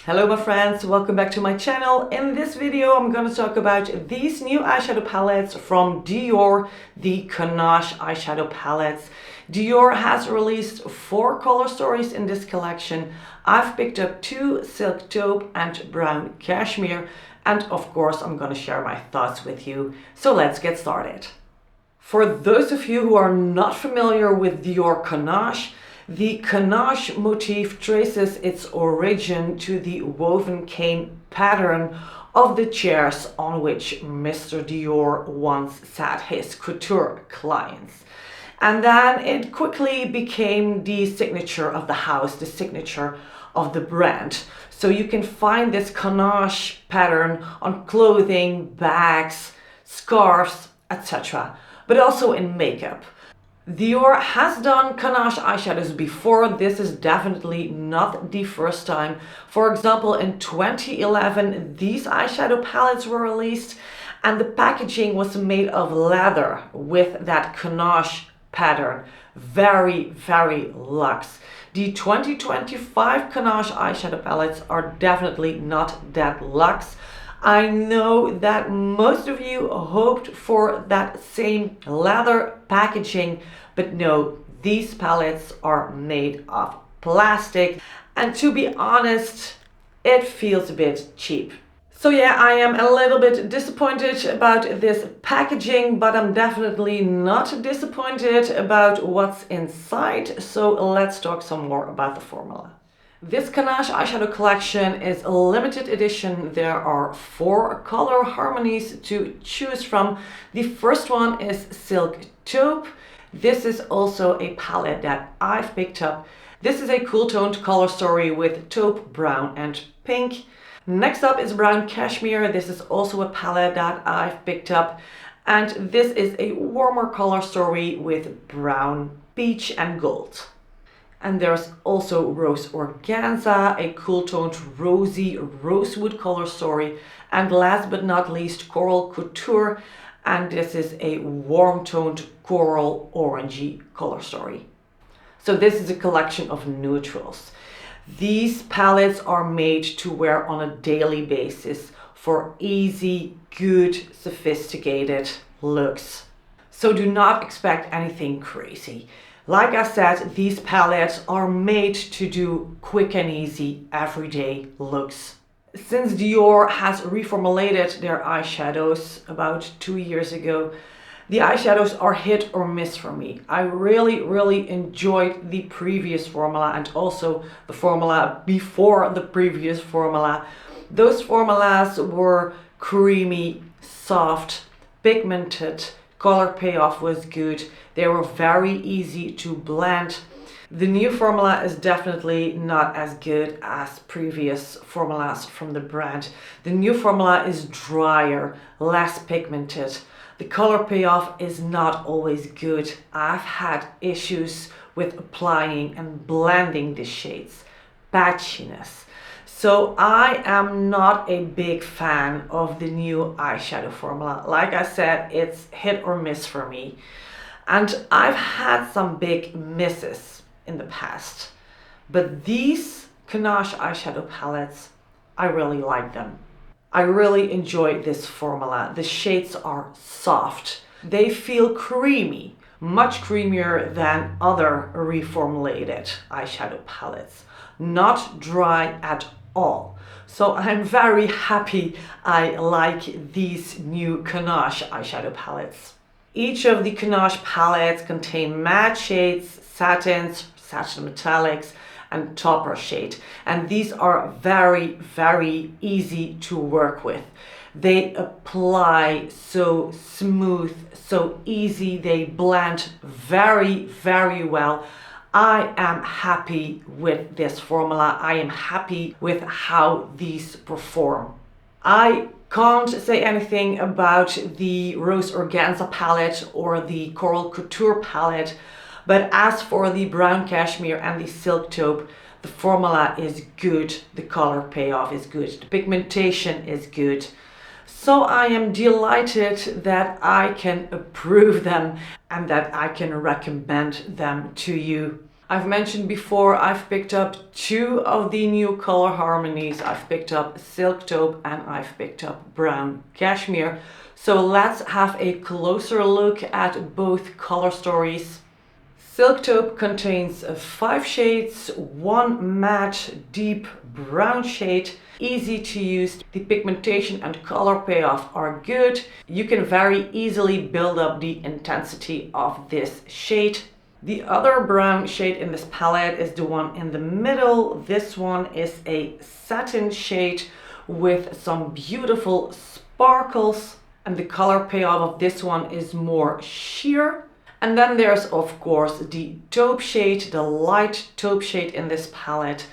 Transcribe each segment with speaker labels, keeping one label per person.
Speaker 1: Hello my friends, welcome back to my channel. In this video I'm going to talk about these new eyeshadow palettes from Dior, the Cannage eyeshadow palettes. Dior has released 4 color stories in this collection. I've picked up 2 Silk Taupe and Brown Cashmere, and of course I'm going to share my thoughts with you. So let's get started. For those of you who are not familiar with Dior Cannage, the Cannage motif traces its origin to the woven cane pattern of the chairs on which Mr. Dior once sat his couture clients. And then it quickly became the signature of the house, the signature of the brand. So you can find this Cannage pattern on clothing, bags, scarves, etc., but also in makeup. Dior has done Cannage eyeshadows before. This is definitely not the first time. For example, in 2011, these eyeshadow palettes were released and the packaging was made of leather with that Cannage pattern. Very, very luxe. The 2025 Cannage eyeshadow palettes are definitely not that luxe. I know that most of you hoped for that same leather packaging, but no, these palettes are made of plastic, and to be honest, it feels a bit cheap. So yeah, I am a little bit disappointed about this packaging, but I'm definitely not disappointed about what's inside. So let's talk some more about the formula. This Cannage eyeshadow collection is a limited edition. There are 4 color harmonies to choose from. The first one is Silk Taupe. This is also a palette that I've picked up. This is a cool toned color story with taupe, brown and pink. Next up is Brown Cashmere. This is also a palette that I've picked up. And this is a warmer color story with brown, peach and gold. And there's also Rose Organza, a cool toned rosy rosewood color story. And last but not least, Coral Couture. And this is a warm toned coral orangey color story. So this is a collection of neutrals. These palettes are made to wear on a daily basis for easy, good, sophisticated looks. So do not expect anything crazy. Like I said, these palettes are made to do quick and easy everyday looks. Since Dior has reformulated their eyeshadows about 2 years ago, the eyeshadows are hit or miss for me. I really enjoyed the previous formula and also the formula before the previous formula. Those formulas were creamy, soft, pigmented, color payoff was good. They were very easy to blend. The new formula is definitely not as good as previous formulas from the brand. The new formula is drier, less pigmented. The color payoff is not always good. I've had issues with applying and blending the shades. Patchiness. So I am not a big fan of the new eyeshadow formula. Like I said, it's hit or miss for me. And I've had some big misses in the past. But these Cannage eyeshadow palettes, I really like them. I really enjoy this formula. The shades are soft. They feel creamy, much creamier than other reformulated eyeshadow palettes. Not dry at all. So I'm very happy I like these new Cannage eyeshadow palettes. Each of the Cannage palettes contain matte shades, satins, satin metallics, and topper shade. And these are very easy to work with. They apply so smooth, so easy. They blend very well. I am happy with this formula. I am happy with how these perform. I can't say anything about the Rose Organza palette or the Coral Couture palette, but as for the Brown Cashmere and the Silk Taupe, the formula is good, the color payoff is good, the pigmentation is good. So I am delighted that I can approve them and that I can recommend them to you. I've mentioned before, I've picked up 2 of the new color harmonies. I've picked up Silk Taupe and I've picked up Brown Cashmere. So let's have a closer look at both color stories. Silk Taupe contains 5 shades, 1 matte deep brown shade, easy to use. The pigmentation and color payoff are good. You can very easily build up the intensity of this shade. The other brown shade in this palette is the one in the middle. This one is a satin shade with some beautiful sparkles, and the color payoff of this one is more sheer. And then there's of course the taupe shade, the light taupe shade in this palette.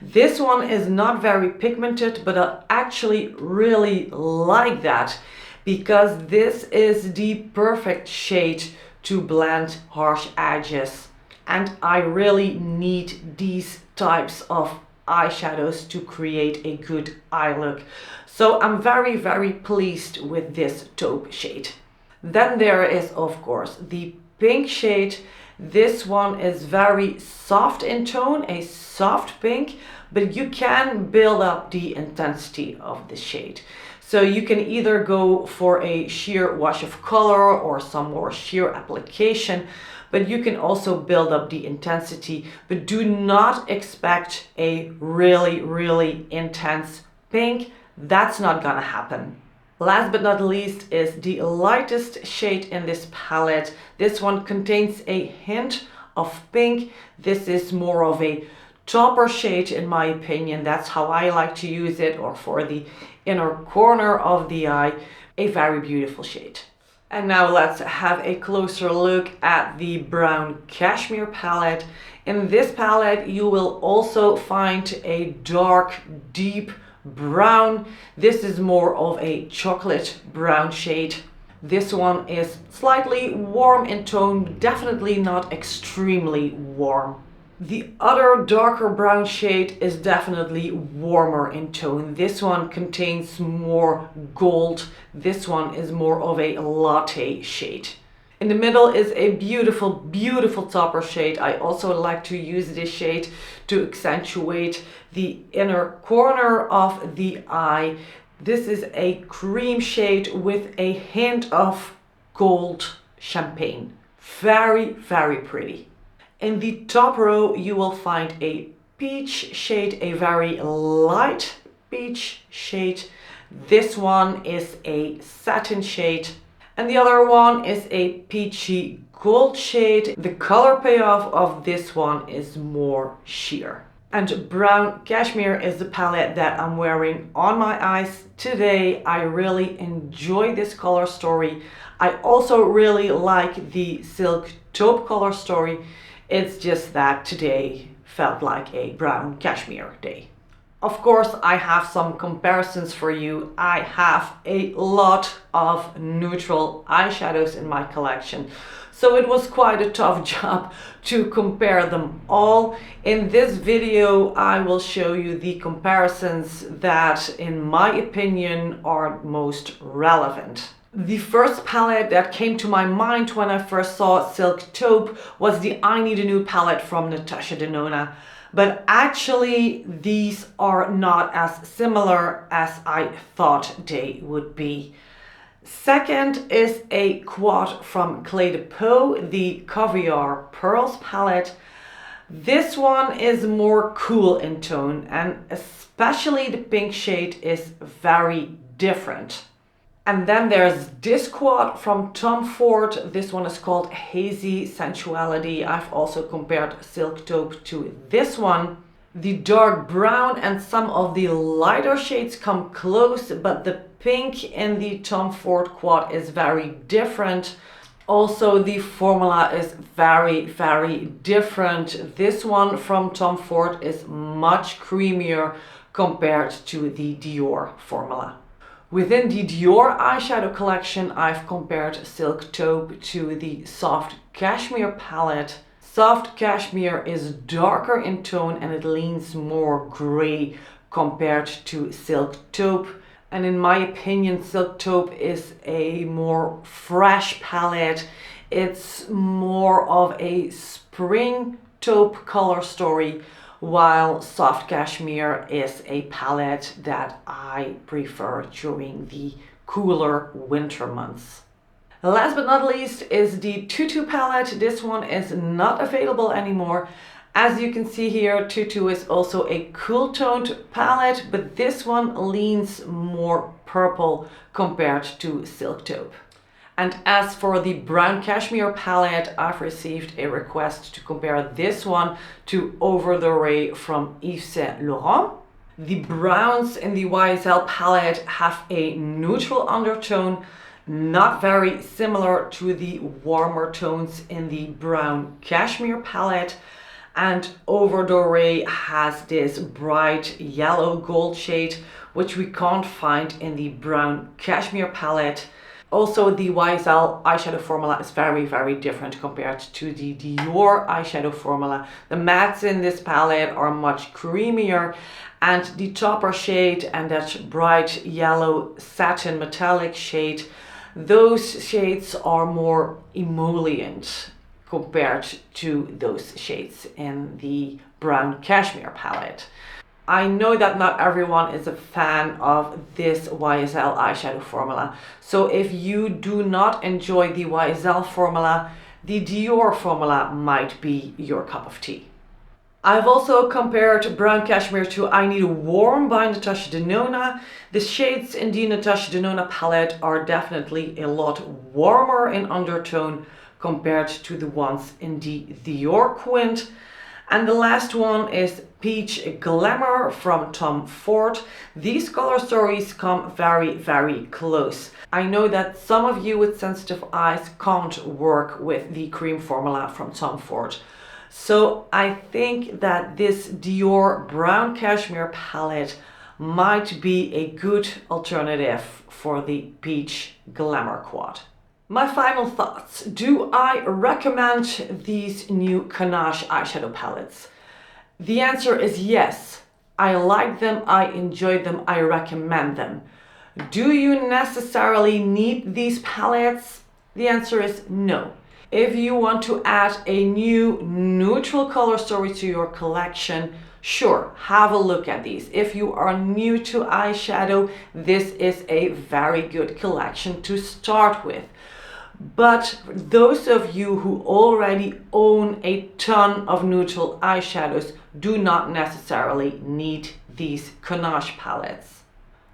Speaker 1: This one is not very pigmented, but I actually really like that because this is the perfect shade to blend harsh edges. And I really need these types of eyeshadows to create a good eye look. So I'm very pleased with this taupe shade. Then there is of course the pink shade. This one is very soft in tone, a soft pink, but you can build up the intensity of the shade. So you can either go for a sheer wash of color or some more sheer application, but you can also build up the intensity, but do not expect a really intense pink. That's not gonna happen. Last but not least is the lightest shade in this palette. This one contains a hint of pink. This is more of a topper shade in my opinion. That's how I like to use it, or for the inner corner of the eye. A very beautiful shade. And now let's have a closer look at the Brown Cashmere palette. In this palette you will also find a dark, deep brown. This is more of a chocolate brown shade. This one is slightly warm in tone, definitely not extremely warm. The other darker brown shade is definitely warmer in tone. This one contains more gold. This one is more of a latte shade. In the middle is a beautiful topper shade. I also like to use this shade to accentuate the inner corner of the eye. This is a cream shade with a hint of gold champagne. Very pretty. In the top row you will find a peach shade, a very light peach shade. This one is a satin shade. And the other one is a peachy gold shade. The color payoff of this one is more sheer. And Brown Cashmere is the palette that I'm wearing on my eyes today. I really enjoy this color story. I also really like the Silk Taupe color story. It's just that today felt like a Brown Cashmere day. Of course, I have some comparisons for you. I have a lot of neutral eyeshadows in my collection, so it was quite a tough job to compare them all. In this video, I will show you the comparisons that, in my opinion, are most relevant. The first palette that came to my mind when I first saw Silk Taupe was the I Need a New palette from Natasha Denona. But actually these are not as similar as I thought they would be. Second is a quad from Clé de Peau, the Caviar Pearls palette. This one is more cool in tone, and especially the pink shade is very different. And then there's this quad from Tom Ford. This one is called Hazy Sensuality. I've also compared Silk Taupe to this one. The dark brown and some of the lighter shades come close, but the pink in the Tom Ford quad is very different. Also, the formula is very different. This one from Tom Ford is much creamier compared to the Dior formula. Within the Dior eyeshadow collection, I've compared Silk Taupe to the Soft Cashmere palette. Soft Cashmere is darker in tone and it leans more gray compared to Silk Taupe. And in my opinion, Silk Taupe is a more fresh palette. It's more of a spring taupe color story, while soft cashmere is a palette that I prefer during the cooler winter months. Last but not least is the Tutu palette. This one is not available anymore. As you can see here, Tutu is also a cool toned palette, but this one leans more purple compared to Silk Taupe. And as for the brown cashmere palette, I've received a request to compare this one to Over the Ray from Yves Saint Laurent. The browns in the YSL palette have a neutral undertone, not very similar to the warmer tones in the brown cashmere palette. And Over the Ray has this bright yellow gold shade, which we can't find in the brown cashmere palette. Also, the YSL eyeshadow formula is very, very different compared to the Dior eyeshadow formula. The mattes in this palette are much creamier, and the topper shade and that bright yellow satin metallic shade, those shades are more emollient compared to those shades in the brown cashmere palette. I know that not everyone is a fan of this YSL eyeshadow formula. So if you do not enjoy the YSL formula, the Dior formula might be your cup of tea. I've also compared brown cashmere to I Need a Warm by Natasha Denona. The shades in the Natasha Denona palette are definitely a lot warmer in undertone compared to the ones in the Dior Quint. And the last one is Peach Glamour from Tom Ford. These color stories come very, very close. I know that some of you with sensitive eyes can't work with the cream formula from Tom Ford. So I think that this Dior brown cashmere palette might be a good alternative for the Peach Glamour quad. My final thoughts. Do I recommend these new Cannage eyeshadow palettes? The answer is yes. I like them, I enjoy them, I recommend them. Do you necessarily need these palettes? The answer is no. If you want to add a new neutral color story to your collection, sure, have a look at these. If you are new to eyeshadow, this is a very good collection to start with. But those of you who already own a ton of neutral eyeshadows do not necessarily need these Cannage palettes.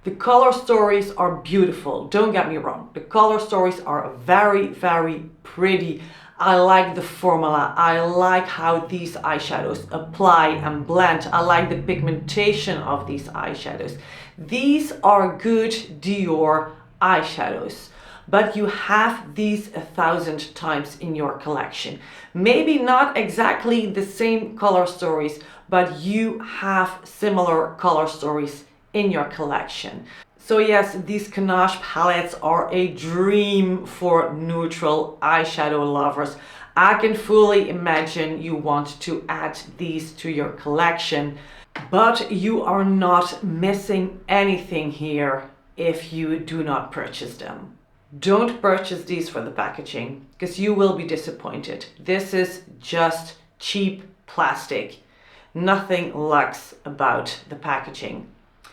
Speaker 1: The color stories are beautiful, don't get me wrong. The color stories are very, very pretty. I like the formula. I like how these eyeshadows apply and blend. I like the pigmentation of these eyeshadows. These are good Dior eyeshadows. But you have these 1,000 times in your collection. Maybe not exactly the same color stories, but you have similar color stories in your collection. So yes, these Cannage palettes are a dream for neutral eyeshadow lovers. I can fully imagine you want to add these to your collection, but you are not missing anything here if you do not purchase them. Don't purchase these for the packaging, because you will be disappointed. This is just cheap plastic. Nothing luxe about the packaging.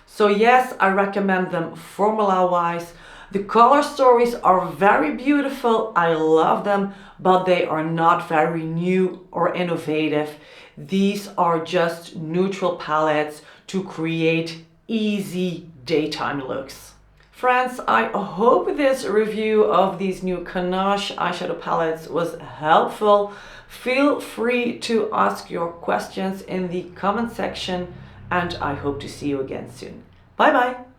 Speaker 1: So yes, I recommend them formula-wise. The color stories are very beautiful. I love them, but they are not very new or innovative. These are just neutral palettes to create easy daytime looks. Friends, I hope this review of these new Cannage eyeshadow palettes was helpful. Feel free to ask your questions in the comment section, and I hope to see you again soon. Bye bye!